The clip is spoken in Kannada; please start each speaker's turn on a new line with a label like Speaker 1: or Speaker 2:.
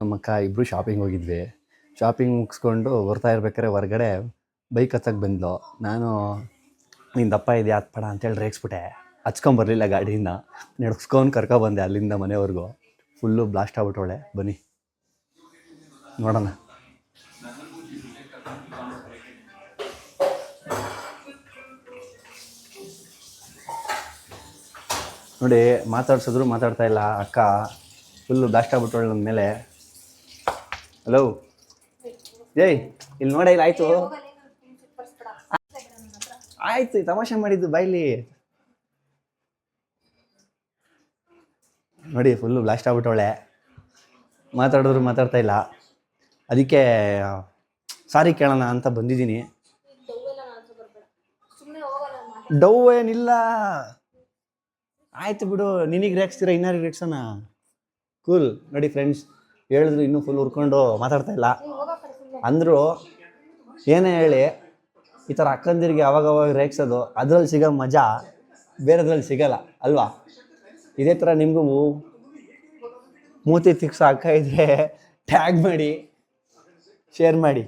Speaker 1: ನಮ್ಮ ಅಕ್ಕ ಇಬ್ಬರು ಶಾಪಿಂಗ್ ಹೋಗಿದ್ವಿ. ಶಾಪಿಂಗ್ ಮುಗಿಸ್ಕೊಂಡು ಬರ್ತಾ ಇರ್ಬೇಕಾದ್ರೆ ಹೊರಗಡೆ ಬೈಕ್ ಹತ್ತಕ್ಕೆ ಬಂದ್ಲು. ನಾನು ನೀನು ದಪ್ಪ ಇದೆಯಾ ಹತ್ಬೇಡ ಅಂತೇಳಿ ರೇಗಿಸ್ಬಿಟ್ಟೆ. ಹಚ್ಕೊಂಬರ್ಲಿಲ್ಲ ಗಾಡಿನ, ನಡ್ಸ್ಕೊಂಡು ಕರ್ಕೊಬಂದೆ ಅಲ್ಲಿಂದ ಮನೆವರೆಗೂ. Full blast ಆಗ್ಬಿಟ್ಟವಳೆ. ಬನ್ನಿ ನೋಡೋಣ. ನೋಡಿ, ಮಾತಾಡ್ಸಿದ್ರು ಮಾತಾಡ್ತಾ ಇಲ್ಲ ಅಕ್ಕ. ಫುಲ್ಲು ಬ್ಲಾಸ್ಟ್ ಆಗ್ಬಿಟ್ಟವಳು ನನ್ನ ಮೇಲೆ. ಹಲೋ ಏಯ್, ಇಲ್ಲಿ ನೋಡ, ಇಲ್ಲ ಆಯಿತು ಆಯ್ತು, ತಮಾಷೆ ಮಾಡಿದ್ದು ಬಾಯ್ಲಿ. ನೋಡಿ, ಫುಲ್ಲು ಬ್ಲಾಸ್ಟ್ ಆಗ್ಬಿಟ್ಟವಳೆ. ಮಾತಾಡಿದ್ರು ಮಾತಾಡ್ತಾ ಇಲ್ಲ. ಅದಕ್ಕೆ ಸಾರಿ ಕೇಳೋಣ ಅಂತ ಬಂದಿದ್ದೀನಿ. ಡವ್ ಏನಿಲ್ಲ, ಆಯ್ತು ಬಿಡು. ನಿನಗೆ ರೇಗಿಸ್ತೀರ, ಇನ್ನಾರಿಗೆ ರೇಗ್ಸೋಣ. ಕೂಲ್. ನೋಡಿ ಫ್ರೆಂಡ್ಸ್, ಹೇಳಿದ್ರು ಇನ್ನೂ ಫುಲ್ ಹುರ್ಕೊಂಡು ಮಾತಾಡ್ತಾ ಇಲ್ಲ. ಅಂದರು ಏನೇ ಹೇಳಿ, ಈ ಥರ ಅಕ್ಕಂದಿರಿಗೆ ಅವಾಗವಾಗ ರೇಗ್ಸೋದು, ಅದರಲ್ಲಿ ಸಿಗೋ ಮಜಾ ಬೇರೆದ್ರಲ್ಲಿ ಸಿಗಲ್ಲ ಅಲ್ವಾ? ಇದೇ ಥರ ನಿಮಗೂ ಮೂತಿ ತಿಕ್ಸೋ ಅಕ್ಕ ಇದ್ದರೆ ಟ್ಯಾಗ್ ಮಾಡಿ, ಶೇರ್ ಮಾಡಿ.